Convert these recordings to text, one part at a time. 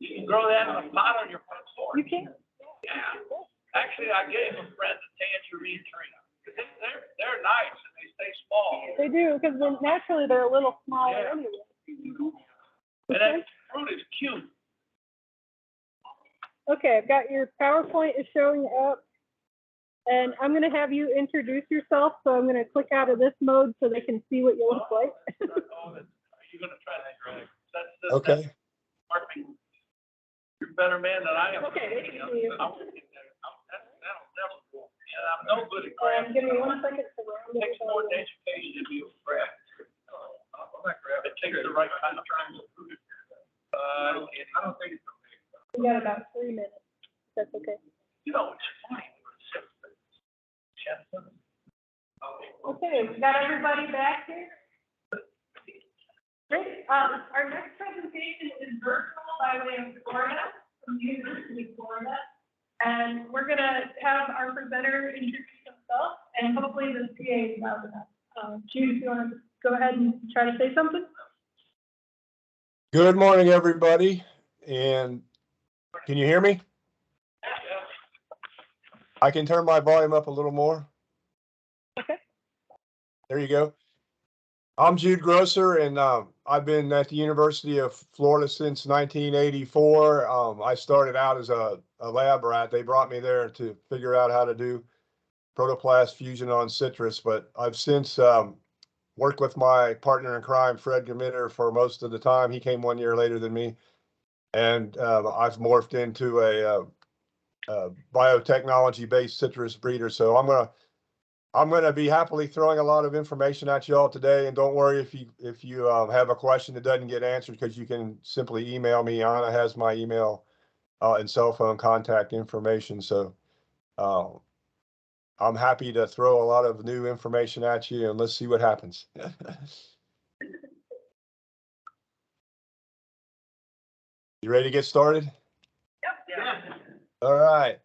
You can grow that in a pot on your front porch. You can. Yeah. Actually, I gave a friend a tangerine tree. They're nice and they stay small. They do, because naturally they're a little smaller anyway. And that fruit is cute. Okay, I've got your PowerPoint is showing up. And I'm going to have you introduce yourself. So I'm going to click out of this mode so they can see what you look like. You're going to try that, Greg. Okay. You're a better man than I am. Okay, they can see you. That'll never go. And I'm no good at crafts. Give me 1 second to round It takes more than education to be a craft. It takes the right kind of time. I don't think it's okay. We got about 3 minutes. That's okay. You know, it's funny. Okay, we got everybody back here. Great. Our next presentation is virtual by way of Florida, from the University of Florida. And we're going to have our presenter introduce himself, and hopefully the PA is loud enough. Jude, you want to go ahead and try to say something? Good morning, everybody. And can you hear me? I can turn my volume up a little more. Okay. There you go. I'm Jude Grosser, and I've been at the University of Florida since 1984. I started out as a lab rat. They brought me there to figure out how to do protoplast fusion on citrus, but I've since worked with my partner in crime, Fred Gamitter, for most of the time. He came 1 year later than me, and I've morphed into a biotechnology-based citrus breeder. So I'm gonna be happily throwing a lot of information at you all today. And don't worry if you have a question that doesn't get answered, because you can simply email me. Anna has my email and cell phone contact information. So I'm happy to throw a lot of new information at you, and let's see what happens. You ready to get started? Yep. Yeah. All right.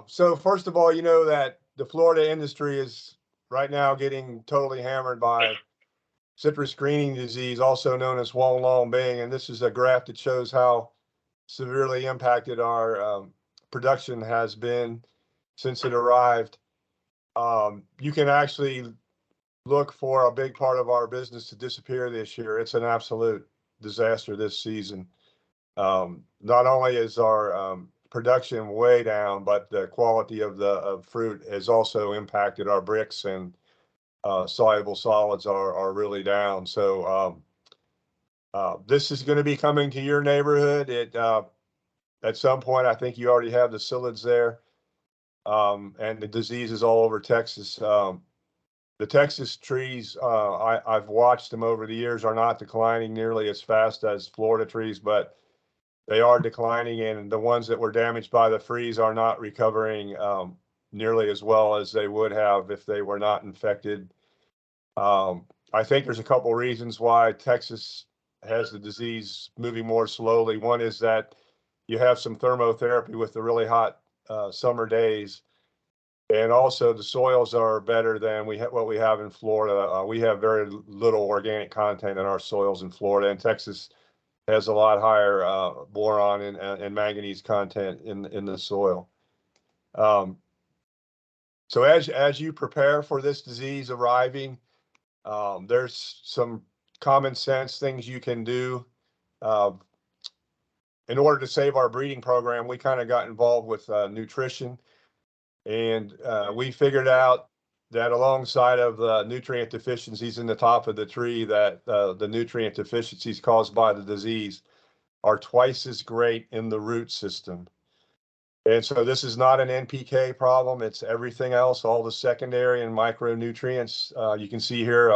So first of all, you know that the Florida industry is right now getting totally hammered by citrus greening disease, also known as Wong Long Bing. And this is a graph that shows how severely impacted our production has been since it arrived. You can actually look for a big part of our business to disappear this year. It's an absolute disaster this season. Not only is our production way down, but the quality of the fruit has also impacted our bricks, and soluble solids are really down. So this is going to be coming to your neighborhood. At some point, I think you already have the psyllids there, and the disease is all over Texas. The Texas trees, I've watched them over the years, are not declining nearly as fast as Florida trees, but they are declining, and the ones that were damaged by the freeze are not recovering nearly as well as they would have if they were not infected. I think there's a couple reasons why Texas has the disease moving more slowly. One is that you have some thermotherapy with the really hot summer days, and also the soils are better than what we have in Florida. We have very little organic content in our soils in Florida, and Texas has a lot higher boron and manganese content in the soil. So as you prepare for this disease arriving, there's some common sense things you can do. In order to save our breeding program, we kind of got involved with nutrition, and we figured out that alongside of the nutrient deficiencies in the top of the tree, that the nutrient deficiencies caused by the disease are twice as great in the root system. And so this is not an NPK problem, it's everything else, all the secondary and micronutrients. You can see here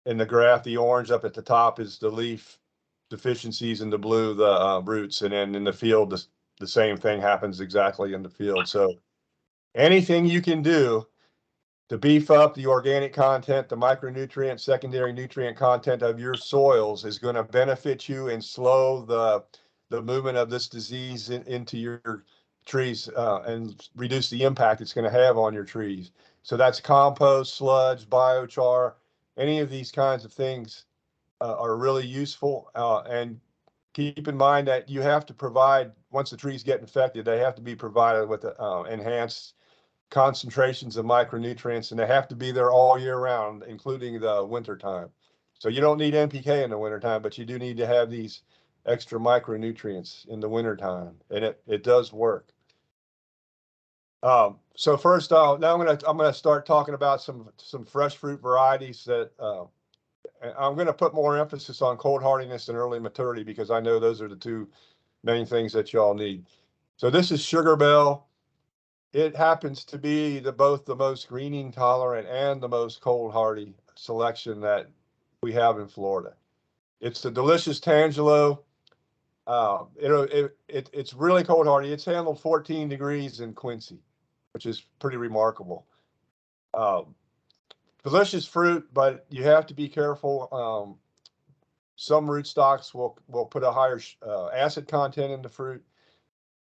in the graph, the orange up at the top is the leaf deficiencies, and the blue, the roots. And then in the field, the same thing happens exactly in the field. So anything you can do to beef up the organic content, the micronutrient, secondary nutrient content of your soils is going to benefit you and slow the movement of this disease into your trees and reduce the impact it's going to have on your trees. So that's compost, sludge, biochar. Any of these kinds of things are really useful and keep in mind that you have to provide, once the trees get infected, they have to be provided with enhanced concentrations of micronutrients, and they have to be there all year round, including the winter time. So you don't need NPK in the wintertime, but you do need to have these extra micronutrients in the wintertime, and it does work. So first, now I'm gonna start talking about some fresh fruit varieties that I'm gonna put more emphasis on cold hardiness and early maturity, because I know those are the two main things that y'all need. So this is Sugar Bell. It happens to be both the most greening tolerant and the most cold hardy selection that we have in Florida. It's the delicious Tangelo. It's really cold hardy. It's handled 14 degrees in Quincy, which is pretty remarkable. Delicious fruit, but you have to be careful. Some rootstocks will put a higher acid content in the fruit.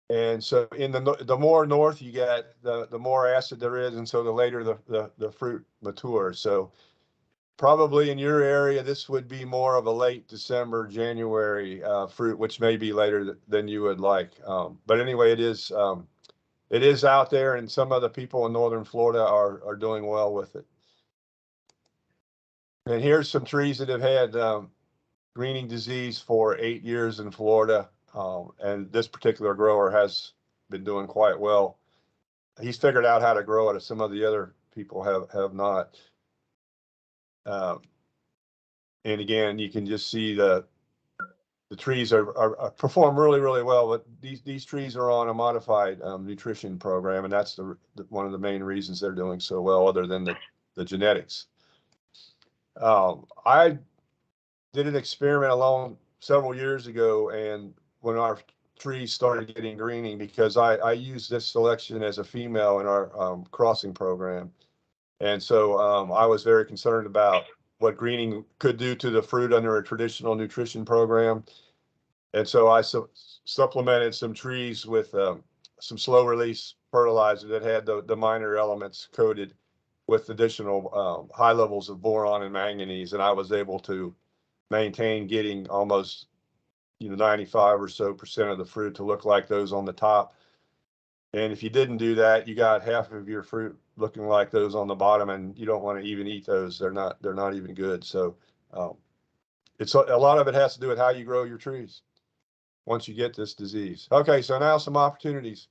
And so in the more north you get, the more acid there is, and so the later the fruit matures. So probably in your area, this would be more of a late December, January fruit, which may be later than you would like. But anyway, it is out there, and some of the people in northern Florida are doing well with it. And here's some trees that have had greening disease for 8 years in Florida. And this particular grower has been doing quite well. He's figured out how to grow it, as some of the other people have not. And again, you can just see the trees are perform really well. But these trees are on a modified nutrition program, and that's one of the main reasons they're doing so well, other than the genetics. I did an experiment alone several years ago, and when our trees started getting greening, because I used this selection as a female in our crossing program. And so I was very concerned about what greening could do to the fruit under a traditional nutrition program. And so I supplemented some trees with some slow release fertilizer that had the minor elements coated with additional high levels of boron and manganese. And I was able to maintain getting almost 95% or so of the fruit to look like those on the top. And if you didn't do that, you got half of your fruit looking like those on the bottom, and you don't want to even eat those. They're not even good. So it's a lot of it has to do with how you grow your trees once you get this disease. Okay, so now some opportunities.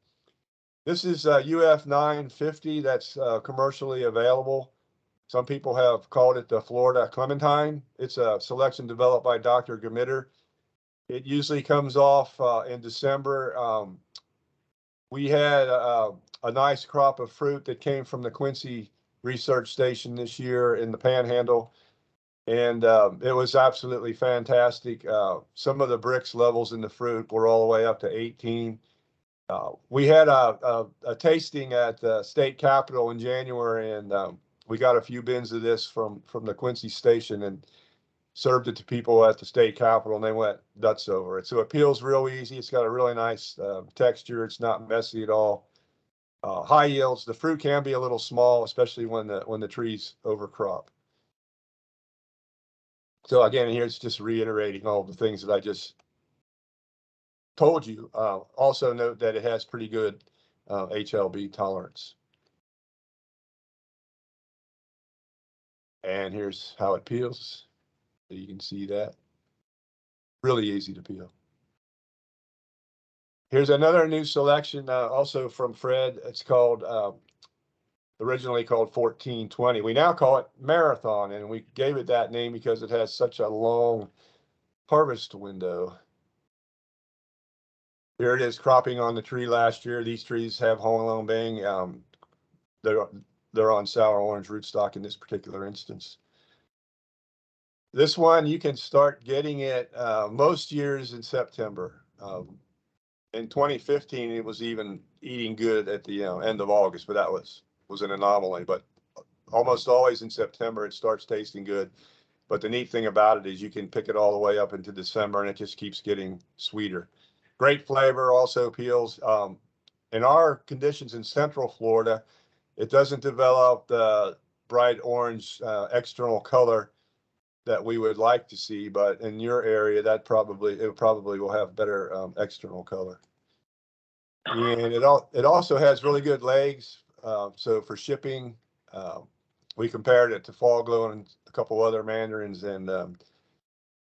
This is UF 950 that's commercially available. Some people have called it the Florida Clementine. It's a selection developed by Dr. Gamitter. It usually comes off in December. We had a nice crop of fruit that came from the Quincy Research Station this year in the Panhandle, and it was absolutely fantastic. Some of the bricks levels in the fruit were all the way up to 18. We had a tasting at the state capitol in January, and we got a few bins of this from the Quincy station and served it to people at the state capitol, and they went nuts over it. So it peels real easy. It's got a really nice texture. It's not messy at all. High yields. The fruit can be a little small, especially when the trees overcrop. So again, here's just reiterating all the things that I just told you. Also note that it has pretty good HLB tolerance. And here's how it peels. So you can see that. Really easy to peel. Here's another new selection, also from Fred. It's called, originally called 1420. We now call it Marathon, and we gave it that name because it has such a long harvest window. Here it is cropping on the tree last year. These trees have Honglong Bang. They're on sour orange rootstock in this particular instance. This one, you can start getting it most years in September. In 2015, it was even eating good at the end of August, but that was an anomaly. But almost always in September, it starts tasting good. But the neat thing about it is you can pick it all the way up into December, and it just keeps getting sweeter. Great flavor, also peels. In our conditions in Central Florida, it doesn't develop the bright orange external color that we would like to see, but in your area, it probably will have better external color. And it also has really good legs. So for shipping, we compared it to Fall Glow and a couple other mandarins, and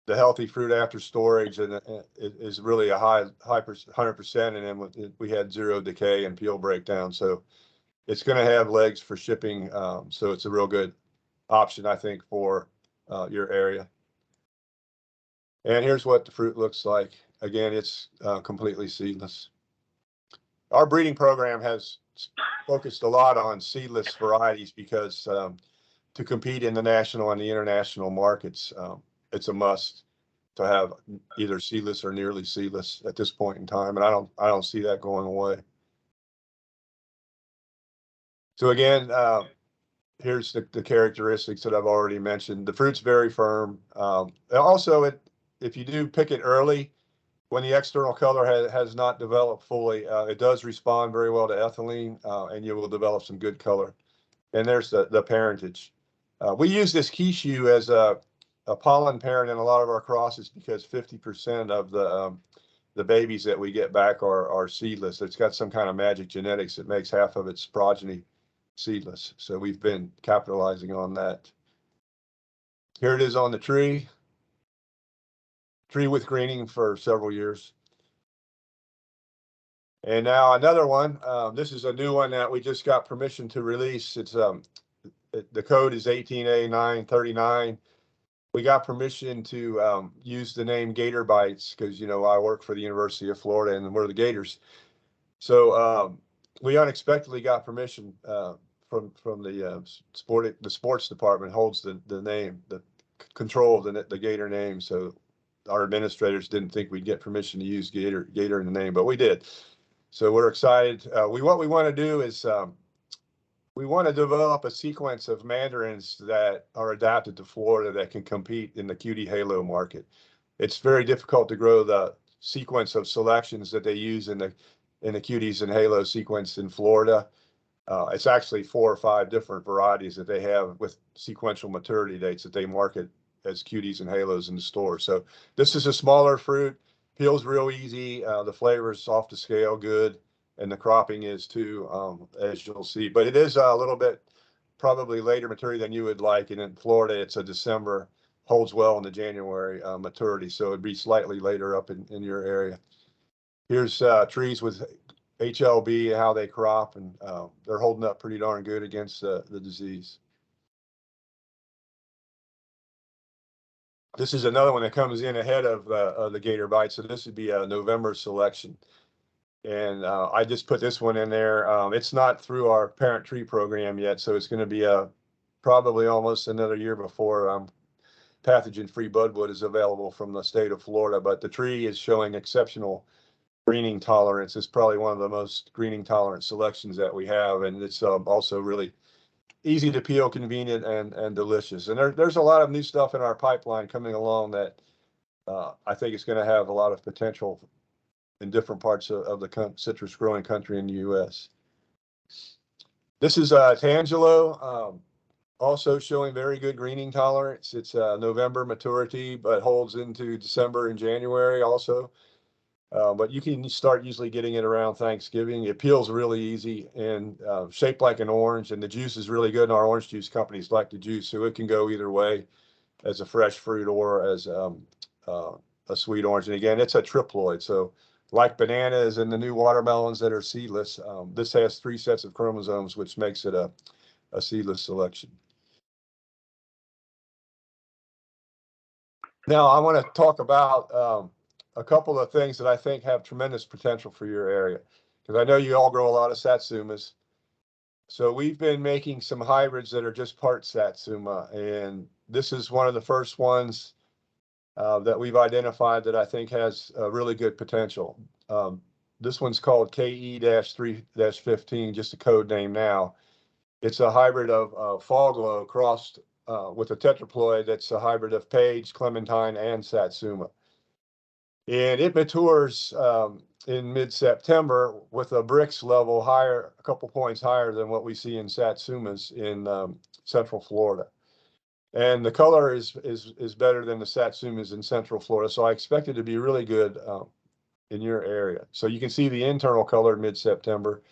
the healthy fruit after storage, and it is really a high 100%, and then we had 0 decay and peel breakdown. So it's going to have legs for shipping. So it's a real good option, I think, for your area. And here's what the fruit looks like. Again, it's completely seedless. Our breeding program has focused a lot on seedless varieties because to compete in the national and the international markets, it's a must to have either seedless or nearly seedless at this point in time, and I don't see that going away. So again, here's the characteristics that I've already mentioned. The fruit's very firm. Also, if you do pick it early, when the external color has not developed fully, it does respond very well to ethylene, and you will develop some good color. And there's the parentage. We use this Kishu as a pollen parent in a lot of our crosses because 50% of the babies that we get back are seedless. It's got some kind of magic genetics that makes half of its progeny seedless. So we've been capitalizing on that. Here it is on the tree with greening for several years. And now another one. This is a new one that we just got permission to release. It's the code is 18A939. We got permission to use the name Gator Bites because, you know, I work for the University of Florida and we're the Gators. So we unexpectedly got permission from the sports department holds the name, the control of the Gator name. So our administrators didn't think we'd get permission to use Gator in the name, but we did. So we're excited. What we want to do is we want to develop a sequence of mandarins that are adapted to Florida that can compete in the cutie halo market. It's very difficult to grow the sequence of selections that they use in the cuties and halo sequence in Florida. It's actually 4 or 5 different varieties that they have with sequential maturity dates that they market as cuties and halos in the store. So this is a smaller fruit, peels real easy. The flavor is soft to scale, good. And the cropping is too, as you'll see. But it is a little bit probably later maturity than you would like. And in Florida, it's a December, holds well in the January maturity. So it'd be slightly later up in your area. Here's trees with HLB, how they crop, and they're holding up pretty darn good against the disease. This is another one that comes in ahead of the Gator Bite. So this would be a November selection. And I just put this one in there. It's not through our parent tree program yet, so it's going to be probably almost another year before pathogen-free budwood is available from the state of Florida. But the tree is showing exceptional greening tolerance. It's probably one of the most greening tolerant selections that we have, and it's also really easy to peel, convenient, and delicious. And there's a lot of new stuff in our pipeline coming along that I think is going to have a lot of potential in different parts of the citrus growing country in the U.S. This is Tangelo, also showing very good greening tolerance. It's November maturity, but holds into December and January also. But you can start usually getting it around Thanksgiving. It peels really easy and shaped like an orange, and the juice is really good. And our orange juice companies like the juice, so it can go either way as a fresh fruit or as a sweet orange. And again, it's a triploid, so like bananas and the new watermelons that are seedless, this has 3 sets of chromosomes, which makes it a seedless selection. Now, I want to talk about a couple of things that I think have tremendous potential for your area, because I know you all grow a lot of satsumas. So we've been making some hybrids that are just part satsuma, and this is one of the first ones that we've identified that I think has really good potential. This one's called KE-3-15, just a code name now. It's a hybrid of Fall Glow crossed with a tetraploid that's a hybrid of Page, Clementine, and Satsuma. And it matures in mid-September with a Brix level higher, a couple points higher than what we see in Satsumas in Central Florida. And the color is better than the Satsumas in Central Florida. So I expect it to be really good in your area. So you can see the internal color mid-September.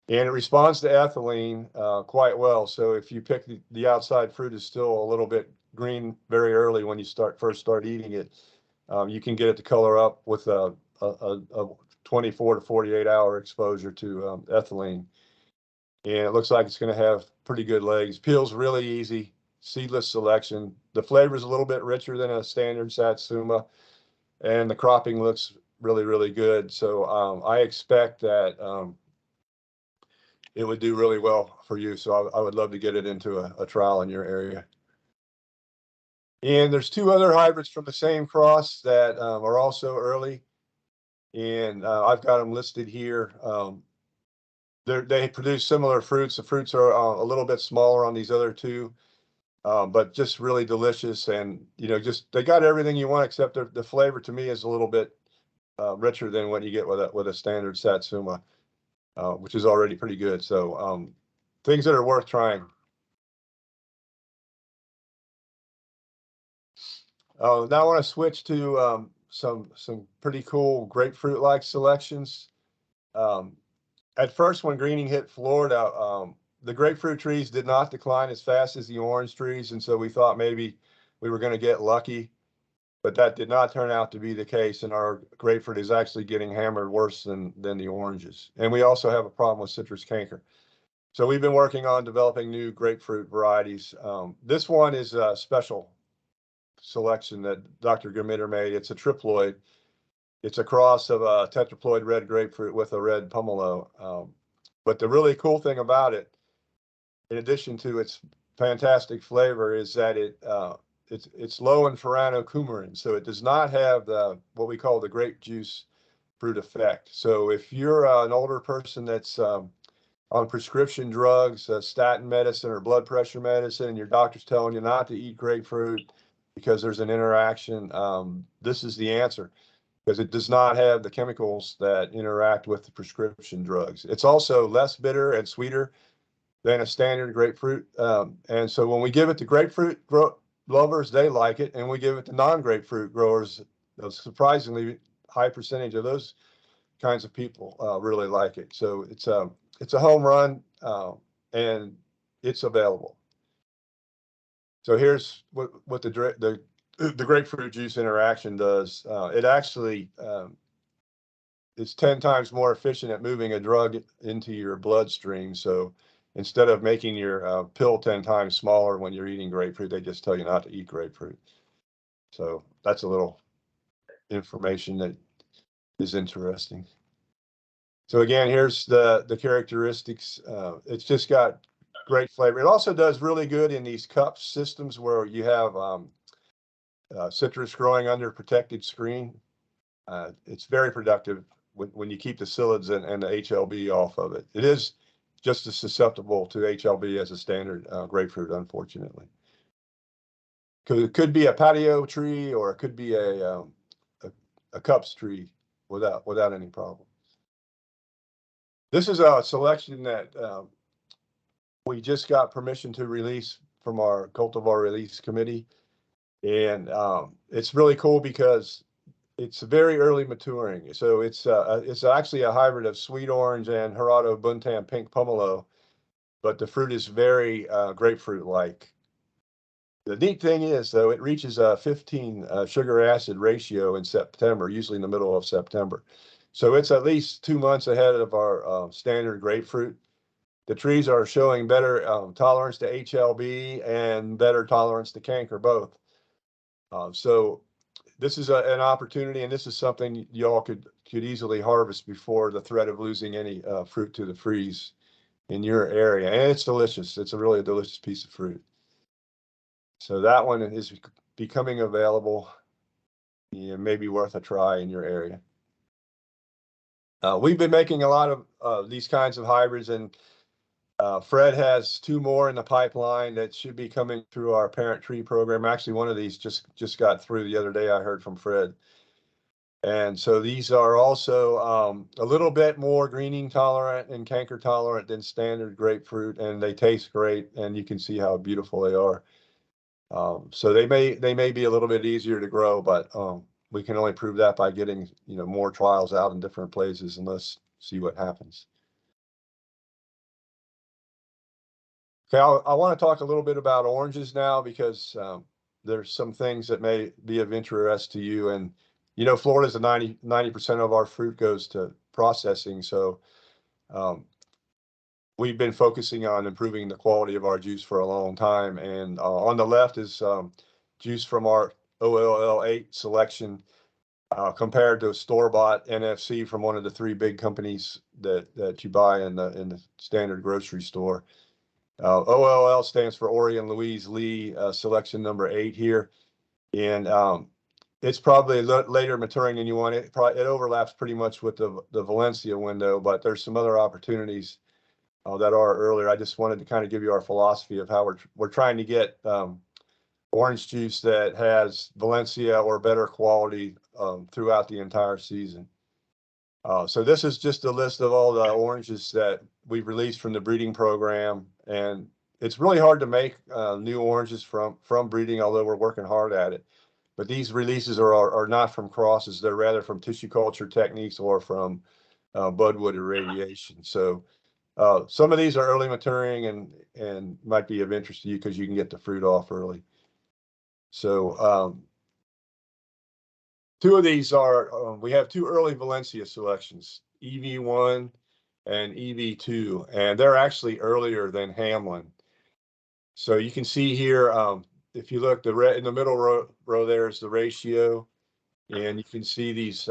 And it responds to ethylene quite well. So if you pick the outside fruit is still a little bit green very early when you first start eating it, you can get it to color up with a 24 to 48 hour exposure to ethylene. And it looks like it's going to have pretty good legs. Peels really easy. Seedless selection. The flavor is a little bit richer than a standard Satsuma, and the cropping looks really, really good. So I expect that it would do really well for you. So I would love to get it into a trial in your area. And there's two other hybrids from the same cross that are also early, and I've got them listed here. They produce similar fruits. The fruits are a little bit smaller on these other two, but just really delicious. And just they got everything you want, except the flavor to me is a little bit richer than what you get with a standard Satsuma, which is already pretty good. So things that are worth trying. Now I want to switch to some pretty cool grapefruit-like selections. At first, when greening hit Florida, the grapefruit trees did not decline as fast as the orange trees, and so we thought maybe we were going to get lucky, but that did not turn out to be the case, and our grapefruit is actually getting hammered worse than the oranges. And we also have a problem with citrus canker. So we've been working on developing new grapefruit varieties. This one is a special selection that Dr. Gamitter made. It's a triploid. It's a cross of a tetraploid red grapefruit with a red pomelo. But the really cool thing about it, in addition to its fantastic flavor, is that it's low in furanocoumarin, so it does not have what we call the grape juice fruit effect. So if you're an older person that's on prescription drugs, statin medicine or blood pressure medicine, and your doctor's telling you not to eat grapefruit because there's an interaction, this is the answer, because it does not have the chemicals that interact with the prescription drugs. It's also less bitter and sweeter than a standard grapefruit. And so when we give it to grapefruit lovers, they like it. And we give it to non-grapefruit growers, a surprisingly high percentage of those kinds of people really like it. So it's a home run and it's available. So here's what the grapefruit juice interaction does. It actually is 10 times more efficient at moving a drug into your bloodstream. So instead of making your pill 10 times smaller when you're eating grapefruit, they just tell you not to eat grapefruit. So that's a little information that is interesting. So again, here's the characteristics. It's just got great flavor. It also does really good in these cup systems where you have citrus growing under protected screen. It's very productive when you keep the psyllids and the HLB off of it. It is just as susceptible to HLB as a standard grapefruit, unfortunately. Because it could be a patio tree or it could be a cups tree without any problem. This is a selection that we just got permission to release from our cultivar release committee. And it's really cool because it's very early maturing. So it's actually a hybrid of sweet orange and Gerardo Buntam pink pomelo, but the fruit is very grapefruit-like. The neat thing is, though, it reaches a 15 sugar acid ratio in September, usually in the middle of September. So it's at least 2 months ahead of our standard grapefruit. The trees are showing better tolerance to HLB and better tolerance to canker, both. So this is an opportunity, and this is something y'all could easily harvest before the threat of losing any fruit to the freeze in your area. And it's delicious. It's a really delicious piece of fruit. So that one is becoming available. Yeah, maybe worth a try in your area. We've been making a lot of these kinds of hybrids, and Fred has 2 more in the pipeline that should be coming through our parent tree program. Actually, one of these just got through the other day, I heard from Fred. And so these are also a little bit more greening tolerant and canker tolerant than standard grapefruit, and they taste great, and you can see how beautiful they are. So they may be a little bit easier to grow, but we can only prove that by getting, more trials out in different places, and let's see what happens. Okay, I want to talk a little bit about oranges now because there's some things that may be of interest to you. And, Florida's 90% of our fruit goes to processing. So we've been focusing on improving the quality of our juice for a long time. And on the left is juice from our OLL8 selection compared to a store-bought NFC from one of the three big companies that you buy in the standard grocery store. OLL stands for Orion Louise Lee, selection number 8 here. And it's probably later maturing than you want. It overlaps pretty much with the Valencia window, but there's some other opportunities that are earlier. I just wanted to kind of give you our philosophy of how we're trying to get orange juice that has Valencia or better quality throughout the entire season. So this is just a list of all the oranges that we've released from the breeding program, and it's really hard to make new oranges from breeding, although we're working hard at it. But these releases are not from crosses; they're rather from tissue culture techniques or from budwood irradiation. So some of these are early maturing and might be of interest to you because you can get the fruit off early. So two of these are, we have two early Valencia selections, EV1 and EV2, and they're actually earlier than Hamlin. So you can see here, if you look, in the middle row there is the ratio, and you can see these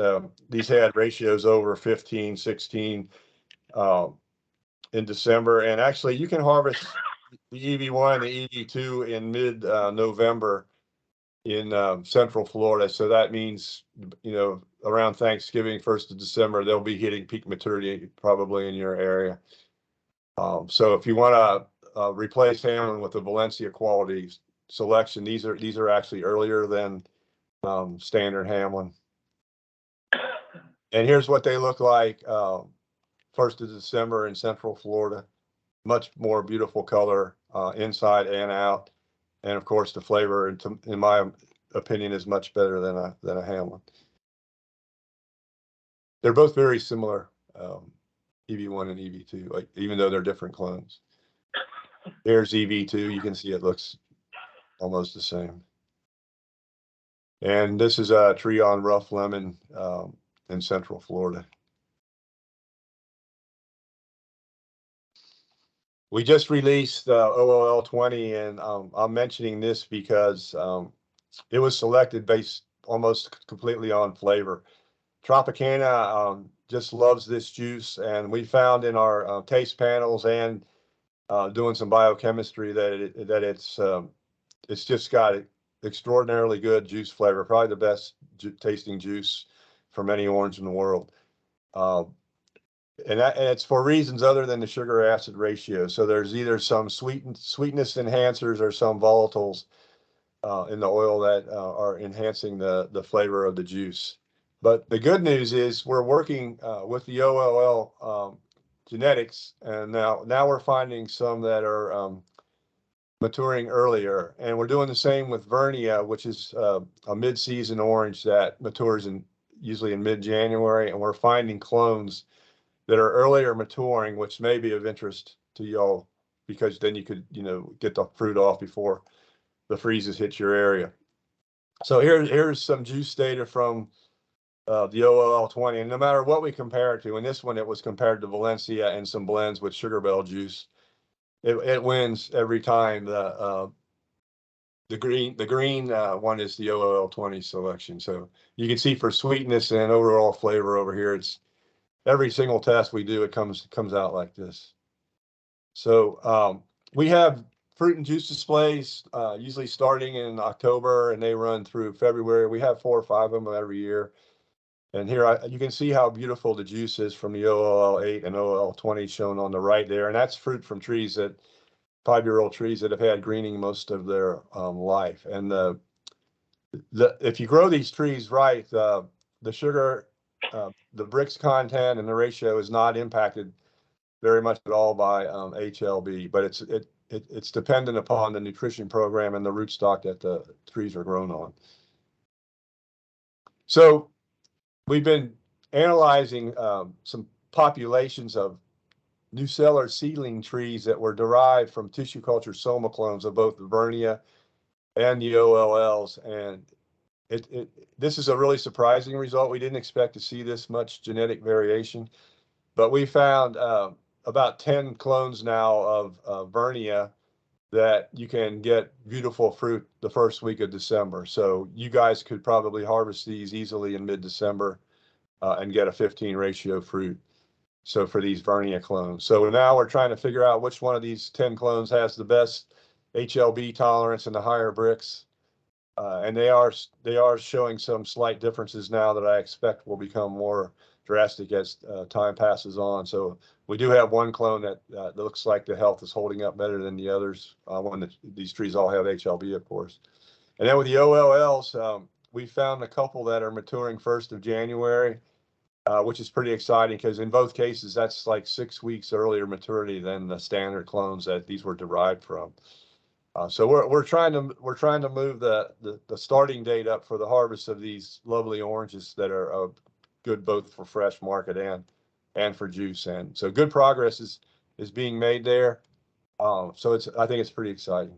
had ratios over 15, 16 in December. And actually, you can harvest the EV1 and the EV2 in mid-November in Central Florida. So that means, around Thanksgiving, 1st of December, they'll be hitting peak maturity probably in your area. So if you want to replace Hamlin with a Valencia quality selection, these are actually earlier than standard Hamlin. And here's what they look like 1st of December in Central Florida. Much more beautiful color inside and out. And of course, the flavor, in my opinion, is much better than a Hamlin. They're both very similar, EV1 and EV2, even though they're different clones. There's EV2. You can see it looks almost the same. And this is a tree on rough lemon in Central Florida. We just released OLL 20, and I'm mentioning this because it was selected based almost completely on flavor. Tropicana just loves this juice, and we found in our taste panels and doing some biochemistry that it's just got extraordinarily good juice flavor, probably the best tasting juice from any orange in the world. And it's for reasons other than the sugar acid ratio. So there's either some sweetness enhancers or some volatiles in the oil that are enhancing the flavor of the juice. But the good news is we're working with the OLL genetics, and now we're finding some that are maturing earlier. And we're doing the same with Vernia, which is a mid-season orange that matures usually in mid-January, and we're finding clones that are earlier maturing, which may be of interest to y'all because then you could, get the fruit off before the freezes hit your area. So here's some juice data from the OLL 20, and no matter what we compare it to, in this one it was compared to Valencia and some blends with sugar bell juice. It wins every time. The green one is the OLL 20 selection. So you can see for sweetness and overall flavor over here, it's every single test we do, it comes out like this. So we have fruit and juice displays, usually starting in October, and they run through February. We have 4 or 5 of them every year. And here you can see how beautiful the juice is from the OLL8 and OLL20 shown on the right there. And that's fruit from trees 5-year-old trees that have had greening most of their life. And if you grow these trees right, the sugar, the Brix content and the ratio is not impacted very much at all by HLB, but it it's dependent upon the nutrition program and the rootstock that the trees are grown on. So we've been analyzing some populations of Nuceller seedling trees that were derived from tissue culture soma clones of both the Vernia and the OLLs. And this is a really surprising result. We didn't expect to see this much genetic variation, but we found about 10 clones now of Vernia that you can get beautiful fruit the first week of December. So you guys could probably harvest these easily in mid-December and get a 15 ratio fruit. So for these Vernia clones. So now we're trying to figure out which one of these 10 clones has the best HLB tolerance and the higher bricks. And they are showing some slight differences now that I expect will become more drastic as time passes on. So we do have one clone that looks like the health is holding up better than the others when these trees all have HLB, of course. And then with the OLLs, we found a couple that are maturing 1st of January, which is pretty exciting because in both cases, that's like 6 weeks earlier maturity than the standard clones that these were derived from. So we're trying to move the starting date up for the harvest of these lovely oranges that are good both for fresh market and for juice. And so good progress is being made there. So I think it's pretty exciting.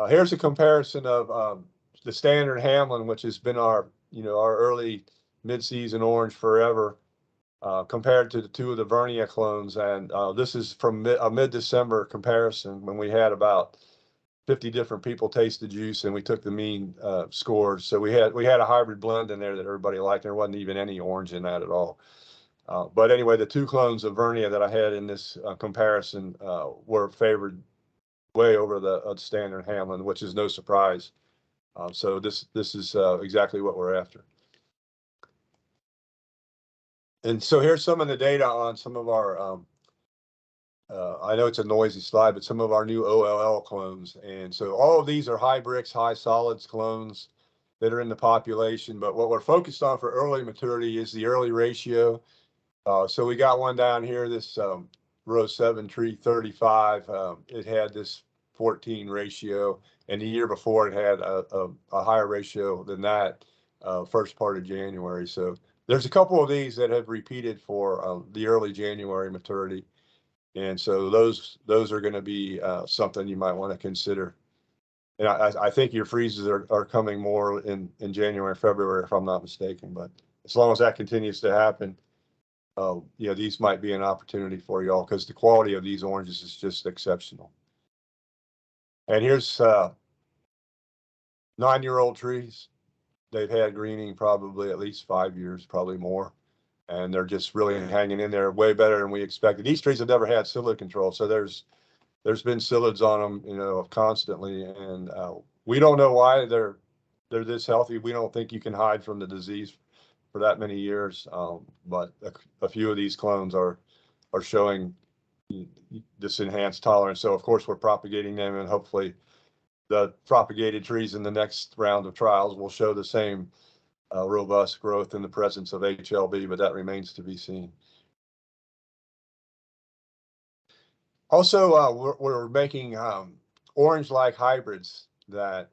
Here's a comparison of the standard Hamlin, which has been our early mid-season orange forever, compared to the two of the Vernia clones. And this is from a mid-December comparison when we had about 50 different people taste the juice and we took the mean scores. So we had a hybrid blend in there that everybody liked. There wasn't even any orange in that at all. But anyway, the two clones of Vernia that I had in this comparison were favored way over the standard Hamlin, which is no surprise. So this is exactly what we're after. And so here's some of the data on some of our, I know it's a noisy slide, but some of our new OLL clones. And so all of these are high bricks, high solids clones that are in the population. But what we're focused on for early maturity is the early ratio. So we got one down here, this row 7 tree 35. It had this 14 ratio, and the year before it had a higher ratio than that first part of January. So there's a couple of these that have repeated for the early January maturity. And so those are going to be something you might want to consider. And I think your freezes are coming more in January, February, if I'm not mistaken. But as long as that continues to happen, these might be an opportunity for y'all because the quality of these oranges is just exceptional. And here's 9-year-old trees. They've had greening probably at least 5 years, probably more. And they're just really hanging in there way better than we expected. These trees have never had psyllid control. So there's been psyllids on them, constantly. And we don't know why they're this healthy. We don't think you can hide from the disease for that many years. But a few of these clones are showing this enhanced tolerance. So of course we're propagating them, and hopefully the propagated trees in the next round of trials will show the same robust growth in the presence of HLB, but that remains to be seen. Also, we're making orange-like hybrids that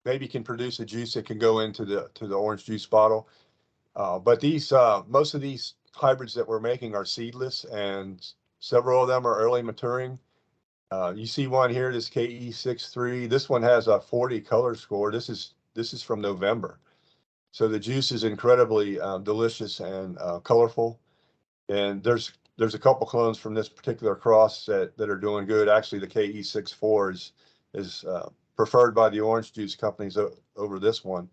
maybe can produce a juice that can go into the orange juice bottle. But these most of these hybrids that we're making are seedless, and several of them are early maturing. You see one here, this KE63. This one has a 40 color score. This is from November. So the juice is incredibly delicious and colorful. And there's a couple clones from this particular cross that are doing good. Actually, the KE64 is preferred by the orange juice companies over this one.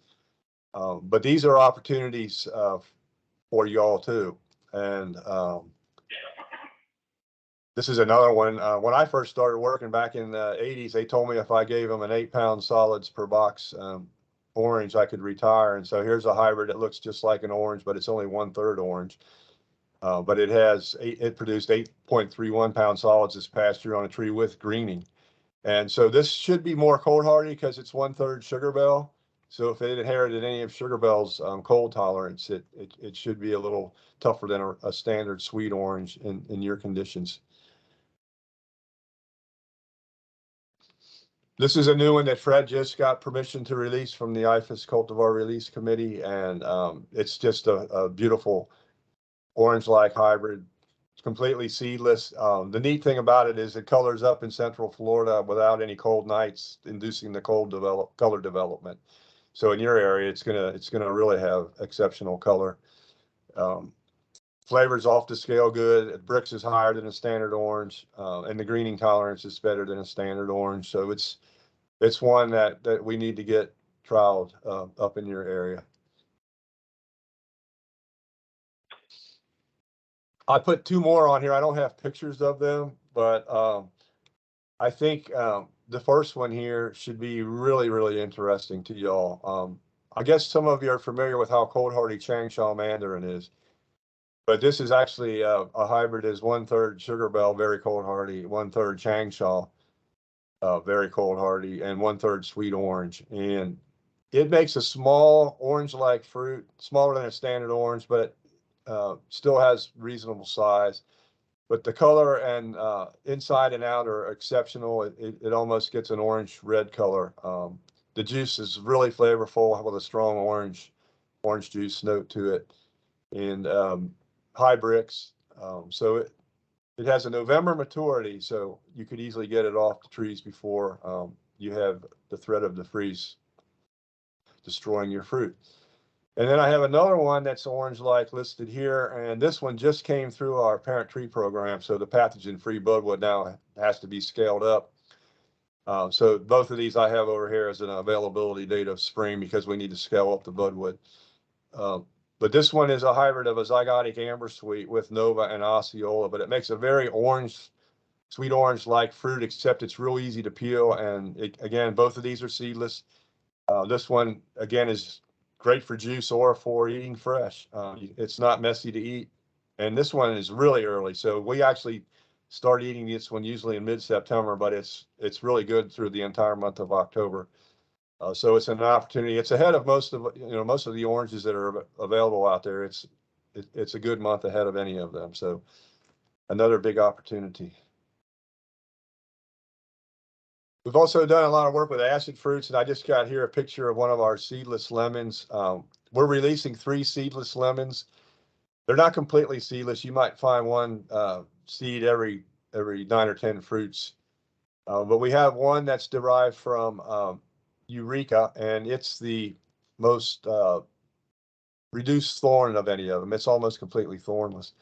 But these are opportunities for y'all too. And this is another one. When I first started working back in the 80s, they told me if I gave them an 8-pound solids per box orange, I could retire. And so here's a hybrid that looks just like an orange, but it's only 1/3 orange. But it produced 8.31 pound solids this past year on a tree with greening. And so this should be more cold hardy because it's 1/3 Sugar Bell. So if it inherited any of Sugar Bell's cold tolerance, it should be a little tougher than a standard sweet orange in your conditions. This is a new one that Fred just got permission to release from the IFAS Cultivar Release Committee, and it's just a beautiful orange-like hybrid. It's completely seedless. The neat thing about it is it colors up in Central Florida without any cold nights, inducing the color development. So in your area, it's gonna really have exceptional color. Flavor's off the scale good. Brix is higher than a standard orange, and the greening tolerance is better than a standard orange. So it's one that we need to get trialed up in your area. I put two more on here. I don't have pictures of them, but I think the first one here should be really, really interesting to y'all. I guess some of you are familiar with how cold hardy Changsha Mandarin is, but this is actually a hybrid is 1/3 Sugar Bell, very cold hardy, 1/3 Changsha, very cold hardy, and 1/3 Sweet Orange. And it makes a small orange-like fruit, smaller than a standard orange, but still has reasonable size. But the color and inside and out are exceptional. It almost gets an orange-red color. The juice is really flavorful with a strong orange juice note to it, and high Brix. So it has a November maturity, so you could easily get it off the trees before you have the threat of the freeze destroying your fruit. And then I have another one that's orange-like listed here, and this one just came through our parent tree program, so the pathogen-free budwood now has to be scaled up. So both of these I have over here as an availability date of spring because we need to scale up the budwood. But this one is a hybrid of a zygotic amber sweet with Nova and Osceola, but it makes a very orange, sweet orange-like fruit, except it's real easy to peel. And again, both of these are seedless. This one, again, is great for juice or for eating fresh. It's not messy to eat. And this one is really early. So we actually start eating this one usually in mid-September, but it's really good through the entire month of October. So it's an opportunity. It's ahead of most of the oranges that are available out there. It's a good month ahead of any of them. So another big opportunity. We've also done a lot of work with acid fruits, and I just got here a picture of one of our seedless lemons. We're releasing 3 seedless lemons. They're not completely seedless. You might find one seed every 9 or 10 fruits, but we have one that's derived from Eureka, and it's the most reduced thorn of any of them. It's almost completely thornless.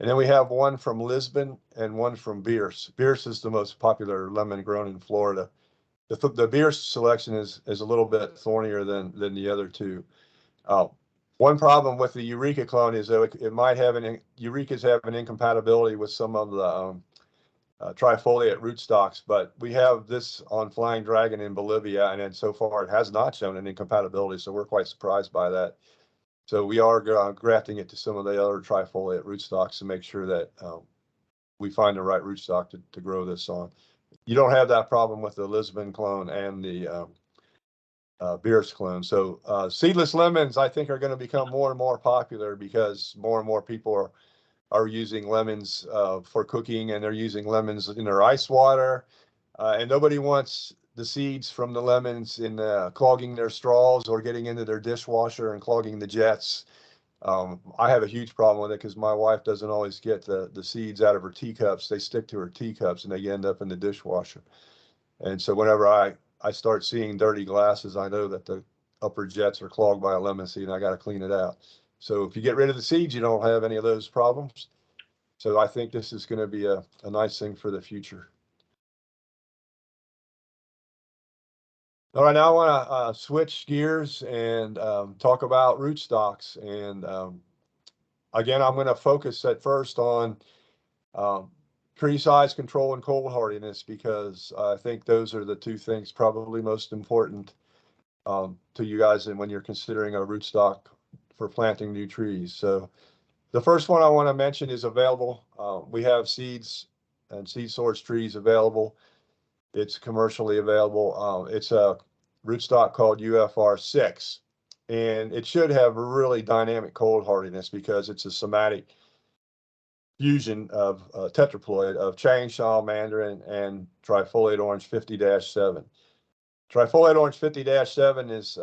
And then we have one from Lisbon and one from Bierce. Bierce is the most popular lemon grown in Florida. The Bierce selection is a little bit thornier than the other two. One problem with the Eureka clone is that it might have Eurekas have an incompatibility with some of the trifoliate rootstocks, but we have this on Flying Dragon in Bolivia, and so far it has not shown an incompatibility, so we're quite surprised by that. So we are grafting it to some of the other trifoliate rootstocks to make sure that we find the right rootstock to grow this on. You don't have that problem with the Lisbon clone and the Bierce clone. So seedless lemons, I think, are going to become more and more popular because more and more people are using lemons for cooking, and they're using lemons in their ice water, and nobody wants the seeds from the lemons in clogging their straws or getting into their dishwasher and clogging the jets. I have a huge problem with it because my wife doesn't always get the seeds out of her teacups. They stick to her teacups and they end up in the dishwasher. And so whenever I start seeing dirty glasses, I know that the upper jets are clogged by a lemon seed and I got to clean it out. So if you get rid of the seeds, you don't have any of those problems. So I think this is going to be a nice thing for the future. All right, now I want to switch gears and talk about rootstocks. And again, I'm going to focus at first on tree size control and cold hardiness, because I think those are the two things probably most important to you guys and when you're considering a rootstock for planting new trees. So the first one I want to mention is available. We have seeds and seed source trees available. It's commercially available. It's a rootstock called UFR6, and it should have really dynamic cold hardiness because it's a somatic fusion of tetraploid of Changsha Mandarin and trifoliate orange 50-7. Trifoliate orange 50-7 is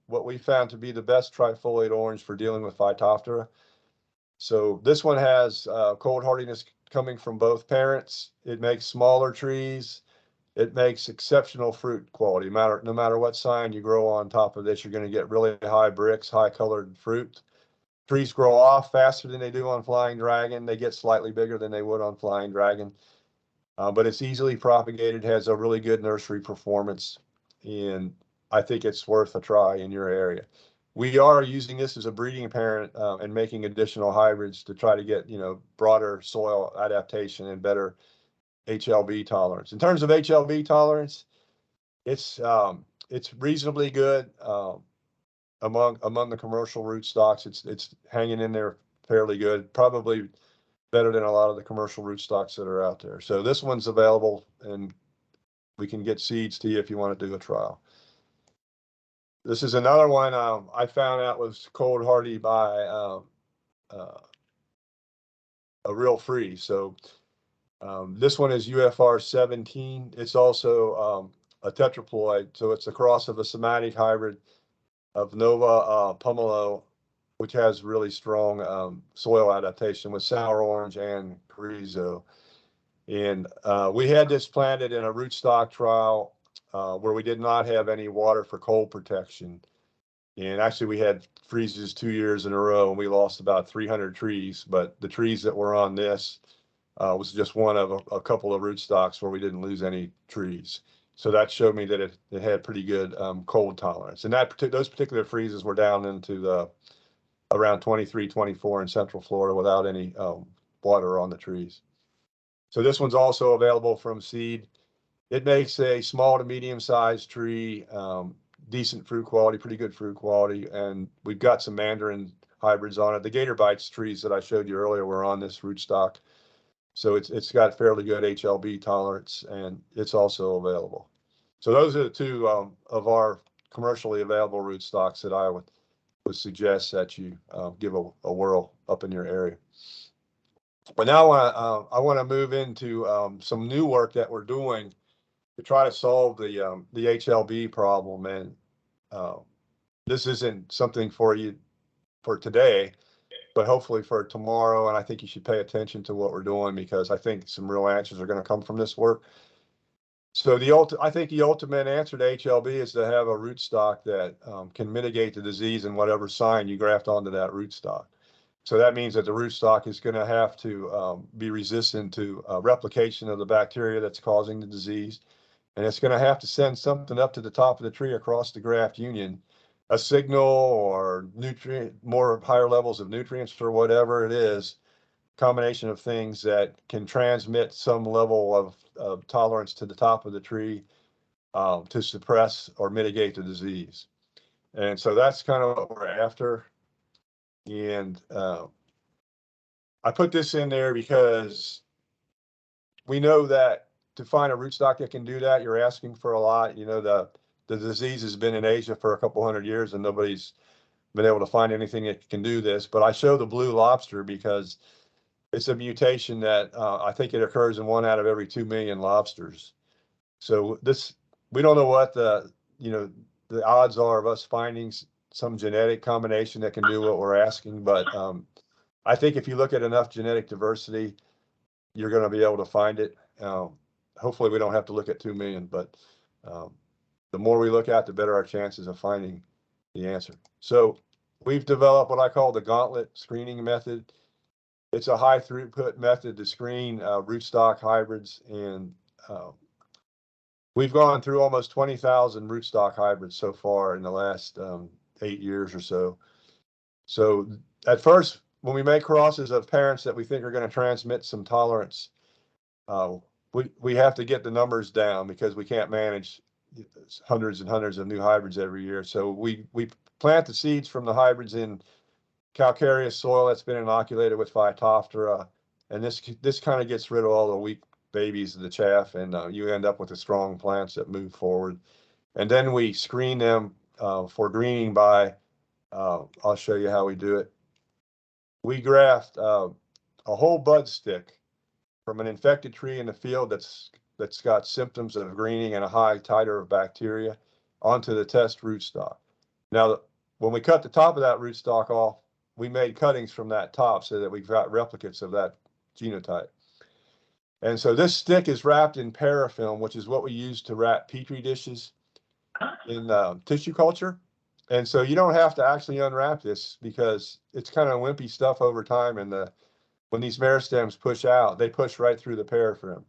what we found to be the best trifoliate orange for dealing with Phytophthora. So this one has cold hardiness coming from both parents. It makes smaller trees. It makes exceptional fruit quality. No matter what sign you grow on top of this, you're going to get really high bricks, high colored fruit. Trees grow off faster than they do on Flying Dragon. They get slightly bigger than they would on Flying Dragon. But it's easily propagated, has a really good nursery performance, and I think it's worth a try in your area. We are using this as a breeding parent and making additional hybrids to try to get, broader soil adaptation and better HLB tolerance. In terms of HLB tolerance, it's reasonably good among the commercial rootstocks. It's hanging in there fairly good, probably better than a lot of the commercial rootstocks that are out there. So this one's available, and we can get seeds to you if you want to do a trial. This is another one I found out was cold hardy by a real freeze. So this one is UFR 17. It's also a tetraploid, so it's a cross of a somatic hybrid of Nova Pomelo, which has really strong soil adaptation with sour orange and carrizo. And we had this planted in a rootstock trial where we did not have any water for cold protection. And actually we had freezes 2 years in a row, and we lost about 300 trees. But the trees that were on this was just one of a couple of rootstocks where we didn't lose any trees. So that showed me that it had pretty good cold tolerance. And those particular freezes were down into the around 23, 24 in Central Florida without any water on the trees. So this one's also available from seed. It makes a small to medium sized tree, decent fruit quality, pretty good fruit quality. And we've got some mandarin hybrids on it. The Gator Bites trees that I showed you earlier were on this rootstock. So it's got fairly good HLB tolerance, and it's also available. So those are the two of our commercially available rootstocks that I would suggest that you give a whirl up in your area. But now I want to move into some new work that we're doing to try to solve the HLB problem. And this isn't something for you for today, but hopefully for tomorrow. And I think you should pay attention to what we're doing, because I think some real answers are going to come from this work. So I think the ultimate answer to HLB is to have a rootstock that can mitigate the disease in whatever sign you graft onto that rootstock. So that means that the rootstock is going to have to be resistant to replication of the bacteria that's causing the disease. And it's going to have to send something up to the top of the tree across the graft union, a signal or more higher levels of nutrients or whatever it is, combination of things that can transmit some level of tolerance to the top of the tree to suppress or mitigate the disease. And so that's kind of what we're after. And I put this in there because we know that to find a rootstock that can do that, you're asking for a lot. The disease has been in Asia for a couple hundred years, and nobody's been able to find anything that can do this. But I show the blue lobster because it's a mutation that I think it occurs in 1 out of every 2 million lobsters. So we don't know what the odds are of us finding some genetic combination that can do what we're asking. But I think if you look at enough genetic diversity, you're going to be able to find it. Hopefully we don't have to look at 2 million, but the more we look at, the better our chances of finding the answer. So we've developed what I call the Gauntlet screening method. It's a high throughput method to screen rootstock hybrids, and we've gone through almost 20,000 rootstock hybrids so far in the last 8 years or so. So at first, when we make crosses of parents that we think are going to transmit some tolerance, we have to get the numbers down because we can't manage hundreds and hundreds of new hybrids every year. So we plant the seeds from the hybrids in calcareous soil that's been inoculated with Phytophthora, and this kind of gets rid of all the weak babies of the chaff, and you end up with the strong plants that move forward. And then we screen them for greening by, I'll show you how we do it. We graft a whole bud stick from an infected tree in the field that's got symptoms of greening and a high titer of bacteria. onto the test rootstock. Now, when we cut the top of that rootstock off, we made cuttings from that top so that we've got replicates of that genotype. And so this stick is wrapped in parafilm, which is what we use to wrap Petri dishes in tissue culture. And so you don't have to actually unwrap this because it's kind of wimpy stuff over time. And when these meristems push out, they push right through the parafilm.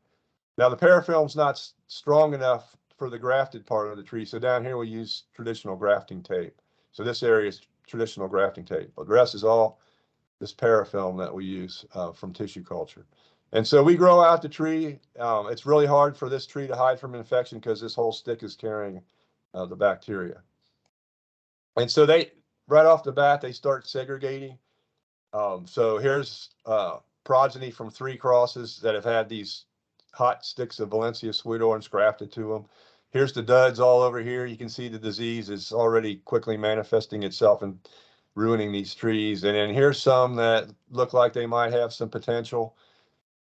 Now the parafilm's not strong enough for the grafted part of the tree. So down here we use traditional grafting tape. So this area is traditional grafting tape, but the rest is all this parafilm that we use from tissue culture. And so we grow out the tree. It's really hard for this tree to hide from infection because this whole stick is carrying the bacteria. And so right off the bat, they start segregating. So here's progeny from 3 crosses that have had these hot sticks of Valencia sweet orange grafted to them. Here's the duds all over here. You can see the disease is already quickly manifesting itself and ruining these trees. And then here's some that look like they might have some potential.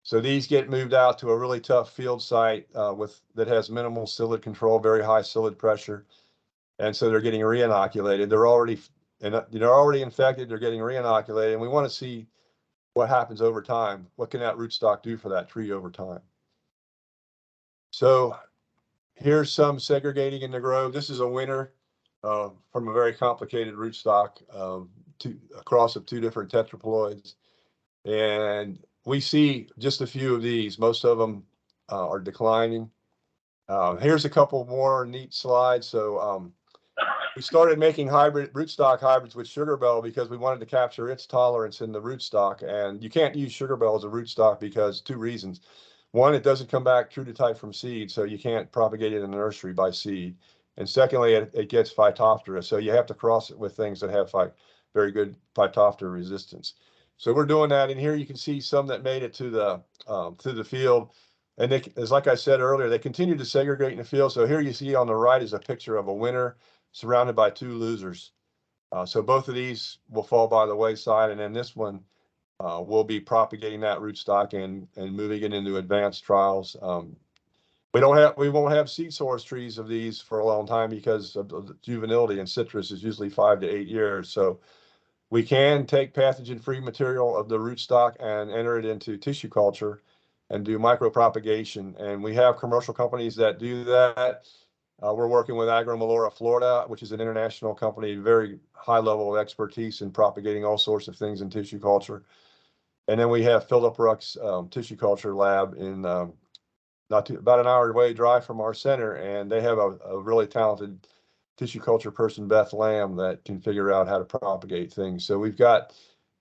So these get moved out to a really tough field site that has minimal psyllid control, very high psyllid pressure. And so they're getting re-inoculated. They're already infected. They're getting re-inoculated. And we want to see what happens over time. What can that rootstock do for that tree over time? So here's some segregating in the grove. This is a winner from a very complicated rootstock, a cross of 2 different tetraploids. And we see just a few of these. Most of them are declining. Here's a couple more neat slides. So we started making rootstock hybrids with sugar bell because we wanted to capture its tolerance in the rootstock. And you can't use sugar bell as a rootstock because 2 reasons. One, it doesn't come back true to type from seed, so you can't propagate it in the nursery by seed. And secondly, it gets Phytophthora, so you have to cross it with things that have very good Phytophthora resistance. So we're doing that, and here you can see some that made it to the field. And as like I said earlier, they continue to segregate in the field. So here you see on the right is a picture of a winner surrounded by 2 losers. So both of these will fall by the wayside, and then this one we'll be propagating that rootstock and moving it into advanced trials. We won't have seed source trees of these for a long time because of the juvenility in citrus is usually 5 to 8 years. So we can take pathogen-free material of the rootstock and enter it into tissue culture and do micropropagation. And we have commercial companies that do that. We're working with Agromalora Florida, which is an international company, very high level of expertise in propagating all sorts of things in tissue culture. And then we have Philip Ruck's tissue culture lab in about an hour away drive from our center, and they have a really talented tissue culture person, Beth Lamb, that can figure out how to propagate things. So we've got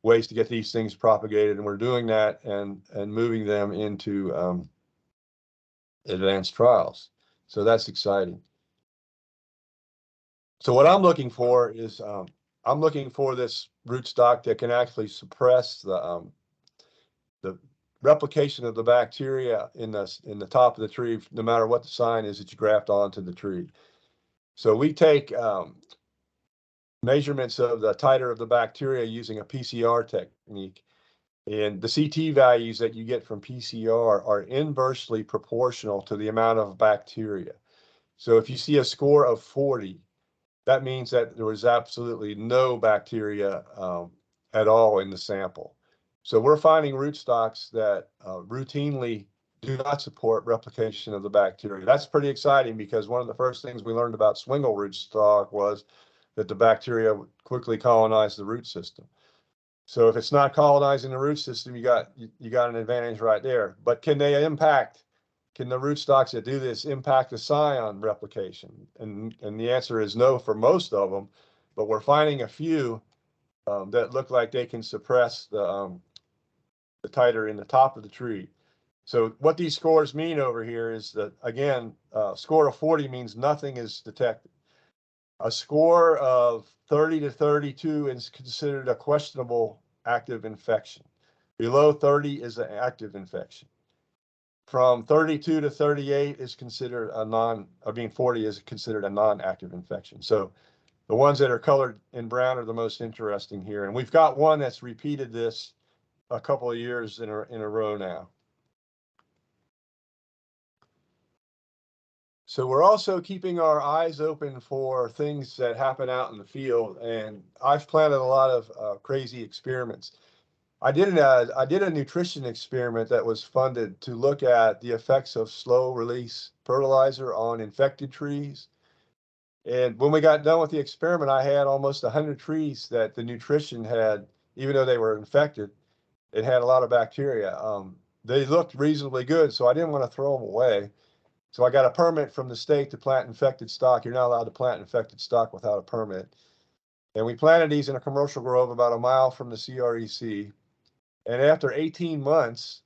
ways to get these things propagated, and we're doing that and moving them into advanced trials. So that's exciting. So what I'm looking for is I'm looking for this rootstock that can actually suppress the replication of the bacteria in the top of the tree, no matter what the sign is that you graft onto the tree. So we take measurements of the titer of the bacteria using a PCR technique. And the CT values that you get from PCR are inversely proportional to the amount of bacteria. So if you see a score of 40, that means that there was absolutely no bacteria at all in the sample. So we're finding rootstocks that routinely do not support replication of the bacteria. That's pretty exciting because one of the first things we learned about swingle rootstock was that the bacteria quickly colonize the root system. So if it's not colonizing the root system, you got an advantage right there. But can the rootstocks that do this impact the scion replication? And the answer is no for most of them, but we're finding a few that look like they can suppress the titer in the top of the tree. So what these scores mean over here is that, again, score of 40 means nothing is detected. A score of 30 to 32 is considered a questionable active infection. Below 30 is an active infection. From 32 to 38 is considered 40 is considered a non-active infection. So the ones that are colored in brown are the most interesting here. And we've got one that's repeated this a couple of years in a row now. So we're also keeping our eyes open for things that happen out in the field. And I've planted a lot of crazy experiments. I did a nutrition experiment that was funded to look at the effects of slow release fertilizer on infected trees. And when we got done with the experiment, I had almost 100 trees that the nutrition had, even though they were infected, it had a lot of bacteria. They looked reasonably good, so I didn't want to throw them away. So I got a permit from the state to plant infected stock. You're not allowed to plant infected stock without a permit. And we planted these in a commercial grove about a mile from the CREC. And after 18 months,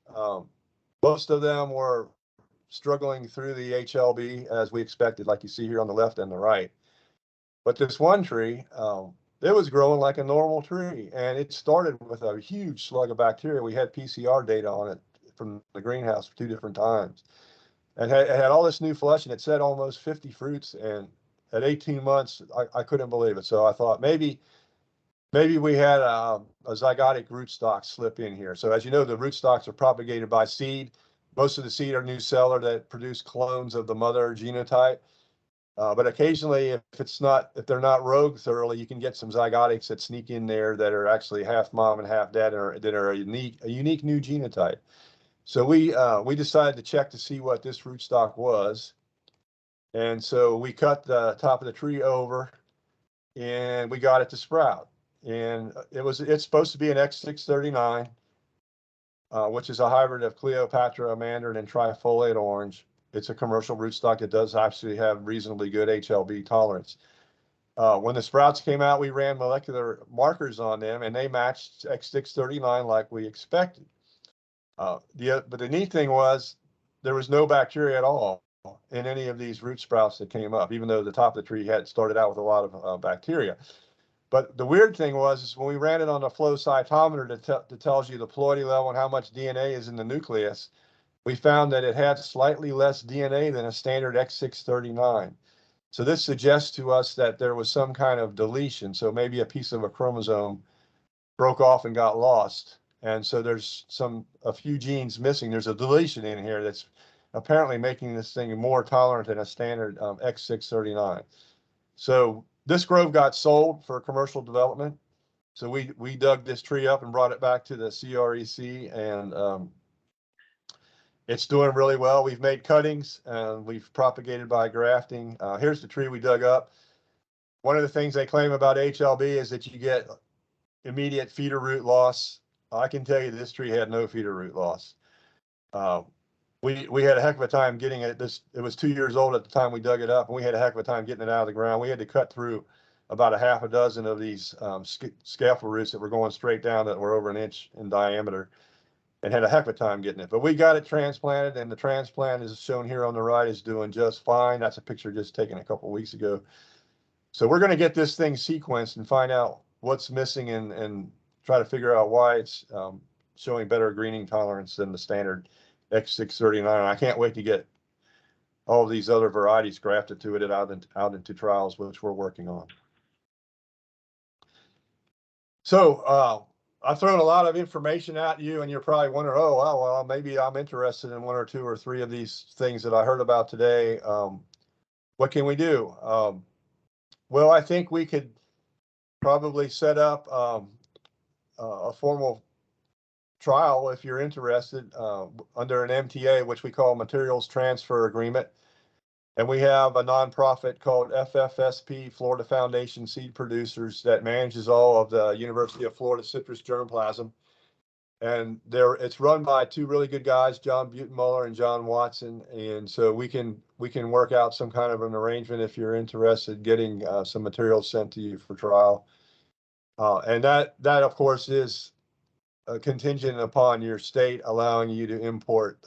most of them were struggling through the HLB as we expected, like you see here on the left and the right. But this one tree, it was growing like a normal tree, and it started with a huge slug of bacteria. We had PCR data on it from the greenhouse 2 different times. And it had all this new flesh, and it said almost 50 fruits. And at 18 months, I couldn't believe it. So I thought maybe we had a zygotic rootstock slip in here. So as you know, the rootstocks are propagated by seed. Most of the seed are nucellular that produce clones of the mother genotype. But occasionally, if they're not rogue thoroughly, you can get some zygotics that sneak in there that are actually half mom and half dad, that are a unique new genotype. So we decided to check to see what this rootstock was, and so we cut the top of the tree over, and we got it to sprout. And it's supposed to be an X639, which is a hybrid of Cleopatra, mandarin, and trifoliate orange. It's a commercial rootstock that does actually have reasonably good HLB tolerance. When the sprouts came out, we ran molecular markers on them, and they matched X639 like we expected. But the neat thing was there was no bacteria at all in any of these root sprouts that came up, even though the top of the tree had started out with a lot of bacteria. But the weird thing is when we ran it on a flow cytometer that tells you the ploidy level and how much DNA is in the nucleus, we found that it had slightly less DNA than a standard X639. So this suggests to us that there was some kind of deletion. So maybe a piece of a chromosome broke off and got lost. And so there's a few genes missing. There's a deletion in here that's apparently making this thing more tolerant than a standard X639. So this grove got sold for commercial development. So we dug this tree up and brought it back to the CREC, and it's doing really well. We've made cuttings, and we've propagated by grafting. Here's the tree we dug up. One of the things they claim about HLB is that you get immediate feeder root loss. I can tell you this tree had no feeder root loss. We had a heck of a time getting it. It was 2 years old at the time we dug it up, and we had a heck of a time getting it out of the ground. We had to cut through about a half a dozen of these scaffold roots that were going straight down that were over an inch in diameter, and had a heck of a time getting it. But we got it transplanted, and the transplant is shown here on the right is doing just fine. That's a picture just taken a couple of weeks ago. So we're going to get this thing sequenced and find out what's missing and try to figure out why it's showing better greening tolerance than the standard X639. I can't wait to get all these other varieties grafted to it out into trials, which we're working on. So I've thrown a lot of information at you, and you're probably wondering, oh, well, maybe I'm interested in 1 or 2 or 3 of these things that I heard about today. What can we do? Well, I think we could probably set up a formal trial if you're interested under an MTA, which we call Materials Transfer Agreement. And we have a nonprofit called FFSP, Florida Foundation Seed Producers, that manages all of the University of Florida citrus germplasm. And it's run by 2 really good guys, John Butenmuller and John Watson. And so we can work out some kind of an arrangement if you're interested in getting some materials sent to you for trial. And that of course is contingent upon your state allowing you to import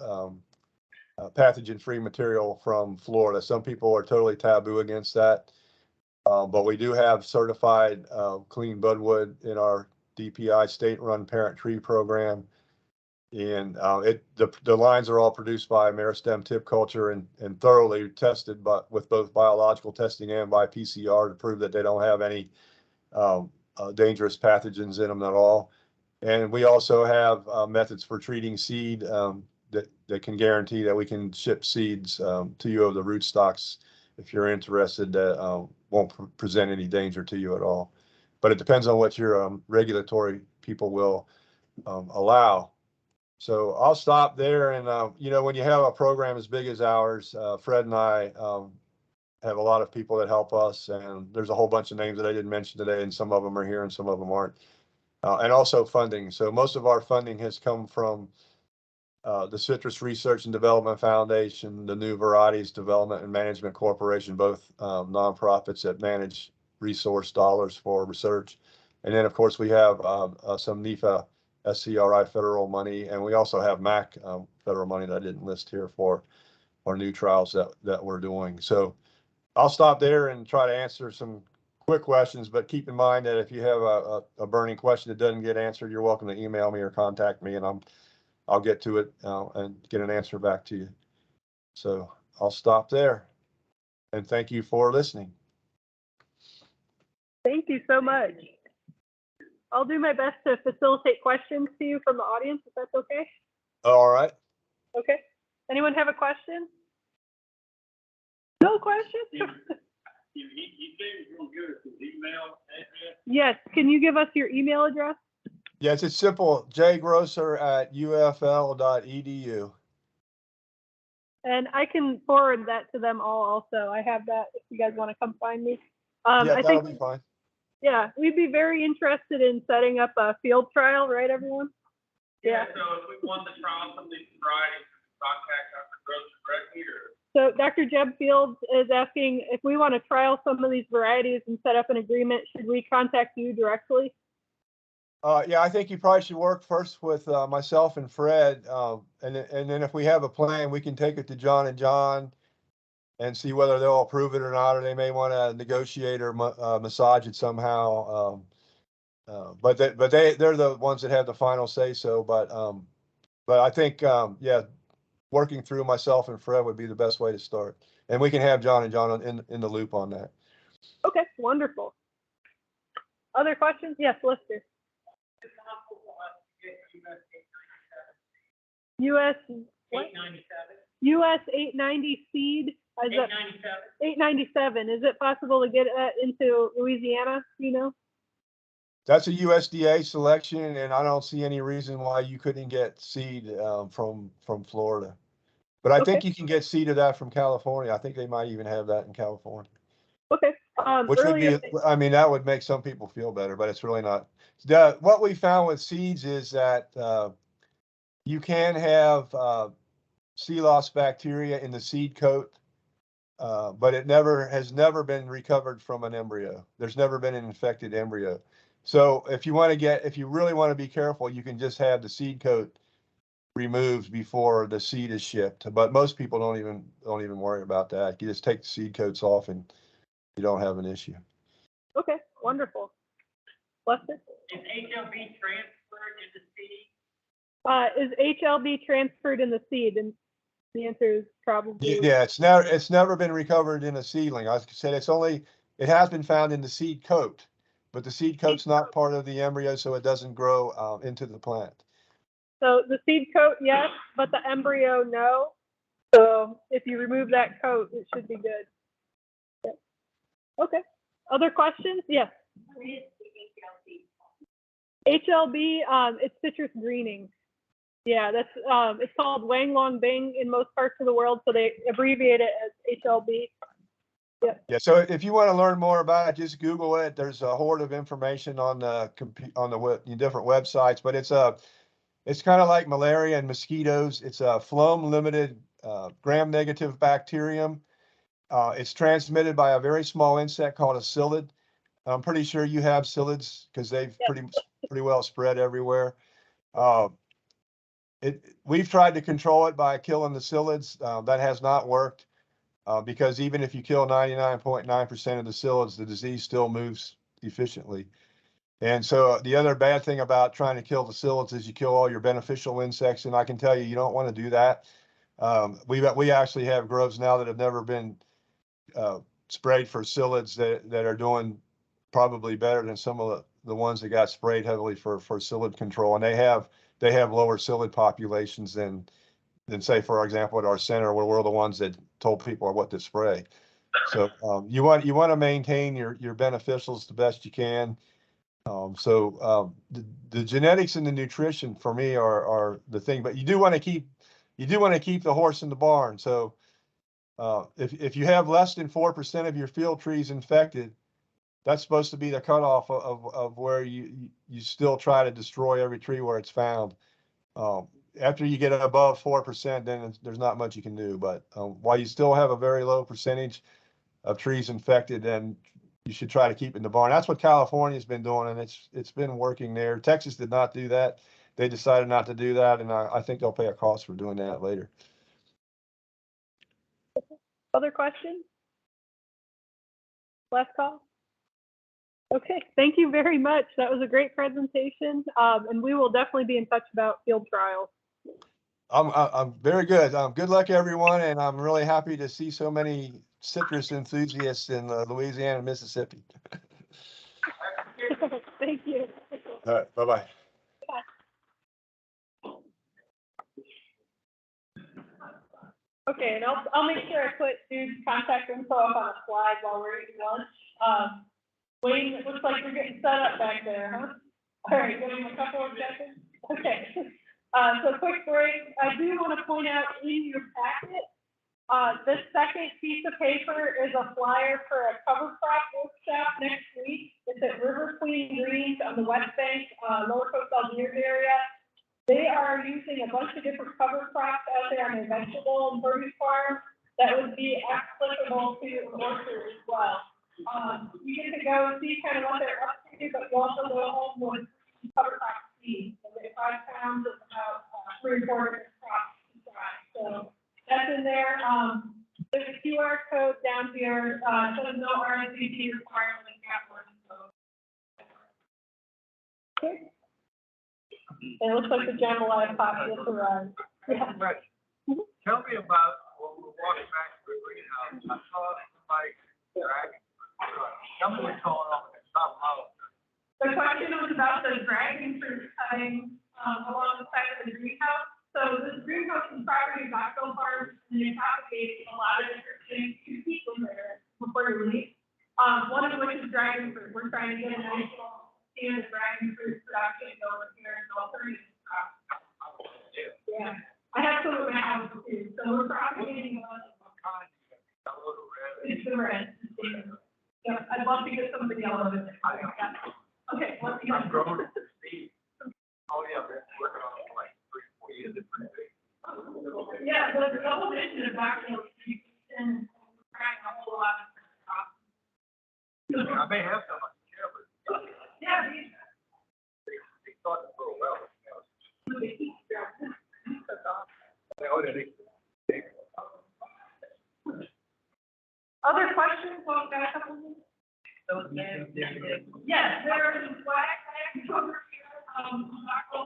pathogen-free material from Florida. Some people are totally taboo against that, but we do have certified clean budwood in our DPI state-run parent tree program, and the lines are all produced by Meristem Tip Culture and thoroughly tested, but with both biological testing and by PCR to prove that they don't have any dangerous pathogens in them at all. And we also have methods for treating seed that can guarantee that we can ship seeds to you of the rootstocks if you're interested, that won't present any danger to you at all. But it depends on what your regulatory people will allow. So I'll stop there. And, when you have a program as big as ours, Fred and I have a lot of people that help us. And there's a whole bunch of names that I didn't mention today, and some of them are here and some of them aren't. And also funding. So most of our funding has come from the Citrus Research and Development Foundation, the New Varieties Development and Management Corporation, both nonprofits that manage resource dollars for research. And then, of course, we have some NEFA SCRI federal money, and we also have MAC federal money that I didn't list here for our new trials that we're doing. So I'll stop there and try to answer some quick questions, but keep in mind that if you have a burning question that doesn't get answered, you're welcome to email me or contact me, and I'll get to it and get an answer back to you. So I'll stop there, and thank you for listening. Thank you so much. I'll do my best to facilitate questions to you from the audience, if that's okay. All right. Okay. Anyone have a question? No questions? You said you were going to give us his email address? Yes. Can you give us your email address? Yes, it's simple. jgrosser@ufl.edu. And I can forward that to them all also. I have that if you guys want to come find me. Yeah, I that'll think, be fine. yeah, we'd be very interested in setting up a field trial, right, everyone? Yeah. So if we want to trial some of these varieties, contact Dr. Grosser directly, or? So Dr. Jeb Fields is asking if we want to trial some of these varieties and set up an agreement, should we contact you directly? Yeah, I think you probably should work first with myself and Fred, and then if we have a plan, we can take it to John and John and see whether they'll approve it or not, or they may want to negotiate or massage it somehow. But they're the ones that have the final say so. But I think yeah, working through myself and Fred would be the best way to start, and we can have John and John in the loop on that. Okay, wonderful. Other questions? Yes, Lister. US what? 890 seed. 897. Is it possible to get into Louisiana? You know? That's a USDA selection, and I don't see any reason why you couldn't get seed from Florida. But I think you can get seed of that from California. I think they might even have that in California. Okay. Which would be, I mean, that would make some people feel better, but it's really not. What we found with seeds is that you can have sea loss bacteria in the seed coat, but it has never been recovered from an embryo. There's never been an infected embryo. So if you really want to be careful, you can just have the seed coat removed before the seed is shipped. But most people don't even worry about that. You just take the seed coats off and you don't have an issue. Okay, wonderful. Lester? Is HLB transferred into seed? Is HLB transferred in the seed? And the answer is probably. Yeah, it's never been recovered in a seedling. Like I said, it has been found in the seed coat, but the seed coat's not part of the embryo, so it doesn't grow into the plant. So the seed coat, yes, but the embryo, no. So if you remove that coat, it should be good. Yeah. Okay. Other questions? Yes. HLB, it's citrus greening. Yeah, that's it's called Wang Long Bing in most parts of the world, so they abbreviate it as HLB. Yeah. Yeah. So if you want to learn more about it, just Google it. There's a horde of information on the different websites, but it's kind of like malaria and mosquitoes. It's a phloem-limited gram-negative bacterium. It's transmitted by a very small insect called a psyllid. I'm pretty sure you have psyllids because they've pretty well spread everywhere. We've tried to control it by killing the psyllids. That has not worked because even if you kill 99.9% of the psyllids, the disease still moves efficiently. And so the other bad thing about trying to kill the psyllids is you kill all your beneficial insects, and I can tell you, you don't want to do that. We actually have groves now that have never been sprayed for psyllids that are doing probably better than some of the ones that got sprayed heavily for psyllid control, and they have lower psyllid populations than than say, for example, at our center, where we're the ones that told people what to spray. So you want to maintain your beneficials the best you can. The genetics and the nutrition for me are the thing, but you do want to keep the horse in the barn. So if you have less than 4% of your field trees infected, that's supposed to be the cutoff of where you still try to destroy every tree where it's found. After you get above 4%, then there's not much you can do. But while you still have a very low percentage of trees infected, then you should try to keep it in the barn. That's what California's been doing, and it's been working there. Texas did not do that. They decided not to do that, and I think they'll pay a cost for doing that later. Other questions? Last call? Okay, thank you very much. That was a great presentation, and we will definitely be in touch about field trials. I'm very good. Good luck, everyone, and I'm really happy to see so many citrus enthusiasts in Louisiana and Mississippi. Thank you. All right, bye-bye. Okay, and I'll make sure I put Jude's contact info up on a slide while we're eating lunch. Wayne, it looks like you're getting set up back there, huh? All right, give him a couple of seconds. Okay. So quick break. I do want to point out in your packet, this second piece of paper is a flyer for a cover crop workshop next week. It's at River Queen Greens on the West Bank, Lower Coast Algiers area. They are using a bunch of different cover crops out there on their vegetable and produce farm that would be applicable to an orchard as well. You get to go see kind of what they're up to, but you also go home with cover crop seeds. So they 5 pounds of about 3 or 4 different crops to try. So that's in there. There's a QR code down here. Says no RSVP required in that one. So. Okay. And it looks like the jambalaya pot just arrived. Yeah. Right. Tell me about when we were walking back to the greenhouse. I saw somebody dragging. Tell me what's going on with it. The question was about the dragon fruit cutting along the side of the greenhouse. So this greenhouse is property of Gauntlet farms, and they propagate a lot of different things to people there before you leave. One of which is dragon fruit. We're trying to get a nice little stand of dragon fruit production going here in the alternative crop. Yeah, I have some of my house too. So we're propagating a lot of it's the red. Yeah, I'd love to get some of the yellow in there. Okay, what's the other? Oh, yeah, we're working on it like 3-4 years. Yeah, the double vision is actually, and trying a whole lot of crops. I may have some on the camera. Yeah, they thought it real well. Other questions? Well, got a couple of minutes? Yes, there are some flag tags over here. Our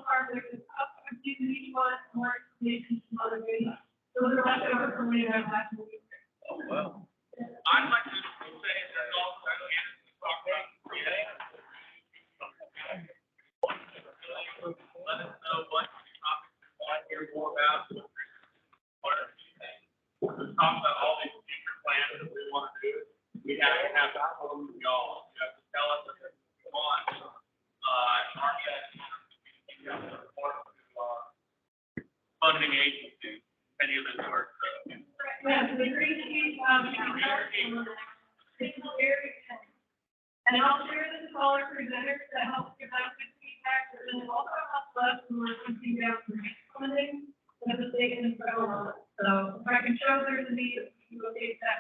farm, there's a cup of each one, more information, some other things. Those are left over from me last week. Oh, well. I'd like to say there's also let us know what topics you want to hear more about. What are these things? We'll talk about all these future plans that we want to do. We have to have that from y'all. You have to tell us what you want. Funding agencies, any of this work. Yeah, the green sheet, and I'll share this with all our presenters to help give us good feedback, and it also helps us when we're thinking about funding, the state and federal level. So if I can show there's a need, we will take that